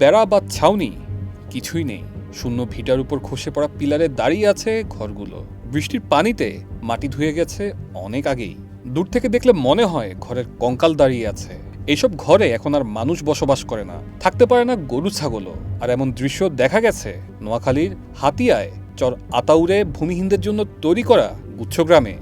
বেড়া বা ছাউনি কিছুই নেই। শূন্য ভিটার উপর খসে পড়া পিলারে দাঁড়িয়ে আছে ঘরগুলো। বৃষ্টির পানিতে মাটি ধুয়ে গেছে অনেক আগেই। দূর থেকে দেখলে মনে হয় ঘরের কঙ্কাল দাঁড়িয়ে আছে। এইসব ঘরে এখন আর মানুষ বসবাস করে না, থাকতে পারে না গরু ছাগলও। আর এমন দৃশ্য দেখা গেছে নোয়াখালীর হাতিয়ায় চর আতাউরে ভূমিহীনদের জন্য তৈরি করা গুচ্ছগ্রামে।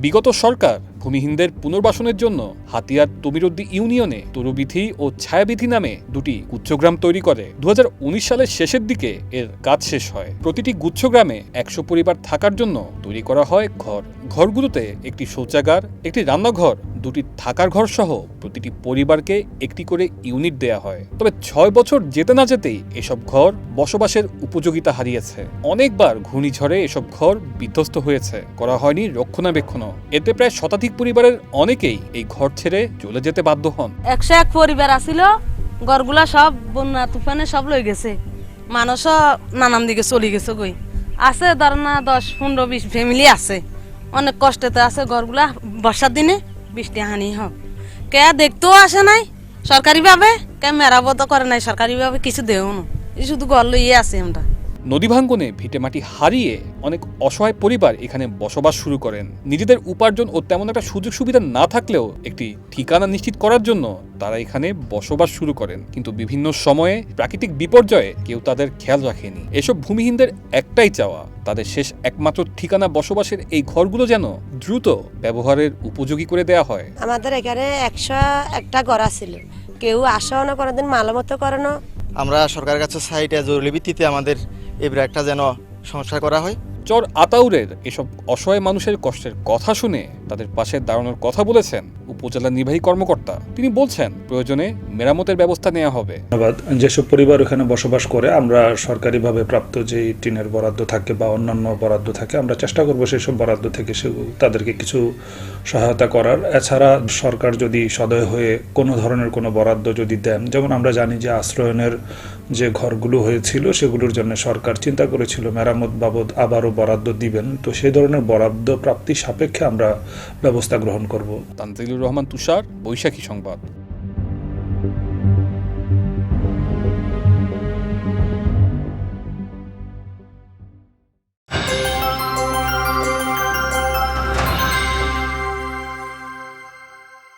বিগত সরকার ভূমিহীনদের পুনর্বাসনের জন্য হাতিয়ার তমিরুদ্দি ইউনিয়নে তরুবিথি ও ছায়াবিথি নামে দুটি গুচ্ছগ্রাম তৈরি করে। 2019 সালের শেষের দিকে এর কাজ শেষ হয়। প্রতিটি গুচ্ছগ্রামে 100 পরিবার থাকার জন্য তৈরি করা হয় ঘর। ঘরগুলোতে একটি শৌচাগার, একটি রান্নাঘর, দুটি থাকার ঘর সহ প্রতিটি পরিবারকে একটি করে ইউনিট দেয়া হয়। তবে 6 বছর যেতে না যেতেই এসব ঘর বসবাসের উপযোগিতা হারিয়েছে। অনেকবার ঘূর্ণিঝড়ে এসব ঘর বিধ্বস্ত হয়েছে, করা হয়নি রক্ষণাবেক্ষণও। এতে প্রায় শতাধিক পরিবারের অনেকেই এই ঘর ছেড়ে চলে যেতে বাধ্য হন। 101 পরিবার আছিল, ঘরগুলা সব বন্যা তুফানে সব লই গেছে। মানুষও নানান দিকে চলে গেছে। গই আছে ধর না 10-15-20 ফ্যামিলি আছে, অনেক কষ্টতে আছে। ঘরগুলা বর্ষার দিনে বৃষ্টি হানি হোক, কে দেখতেও আসে নাই সরকারিভাবে, কে মেরামত করে নাই সরকারিভাবে, কিছু দেও না। শুধু ঘর লইয়ে আছে আমরা। নদী ভাঙ্গনে ভিটেমাটি হারিয়ে অনেক অসহায় পরিবার এখানে বসবাস শুরু করেন। নিজেদের উপার্জন ও তেমন একটা সুযোগ সুবিধা না থাকলেও একটি ঠিকানা নিশ্চিত করার জন্য তারা এখানে বসবাস শুরু করেন। কিন্তু বিভিন্ন সময়ে প্রাকৃতিক বিপর্যয়ে কেউ তাদের খেয়াল রাখেনি। এসব ভূমিহীনদের একটাই চাওয়া, তাদের শেষ একমাত্র ঠিকানা বসবাসের এই ঘরগুলো যেন দ্রুত ব্যবহারের উপযোগী করে দেয়া হয়। আমাদের এখানে 101টা ঘর ছিল, কেউ আসাও না, কোনোদিন মালামতো করে না। আমরা সরকারের কাছে সাইটে জরুরি ভিত্তিতে আমাদের এই ব্র্যাকটা যেন সংস্কার করা হয়। চর আতাউরের এসব অসহায় মানুষের কষ্টের কথা শুনে তাদের পাশে দাঁড়ানোর কথা বলেছেন উপজেলা নির্বাহী কর্মকর্তা। তিনি বলছেন প্রয়োজনে মেরামতের ব্যবস্থা নেওয়া হবে। ধন্যবাদ। যেসব পরিবার ওখানে বসবাস করে আমরা সরকারিভাবে প্রাপ্ত যে টিনের বরাদ্দ থাকে বা অন্যান্য বরাদ্দ থাকে, আমরা চেষ্টা করবো সেসব বরাদ্দ থেকে তাদেরকে কিছু সহায়তা করার। এছাড়া সরকার যদি সদয় হয়ে কোনো ধরনের কোনো বরাদ্দ যদি দেন, যেমন আমরা জানি যে আশ্রয়নের যে ঘরগুলো হয়েছিল সেগুলোর জন্য সরকার চিন্তা করেছিল মেরামত বাবদ আবারও বরাদ্দ দিবেন, তো সেই ধরনের বরাদ্দ প্রাপ্তি সাপেক্ষে আমরা ব্যবস্থা গ্রহণ করব। তানজিলুর রহমান তুষার, বৈশাখী সংবাদ।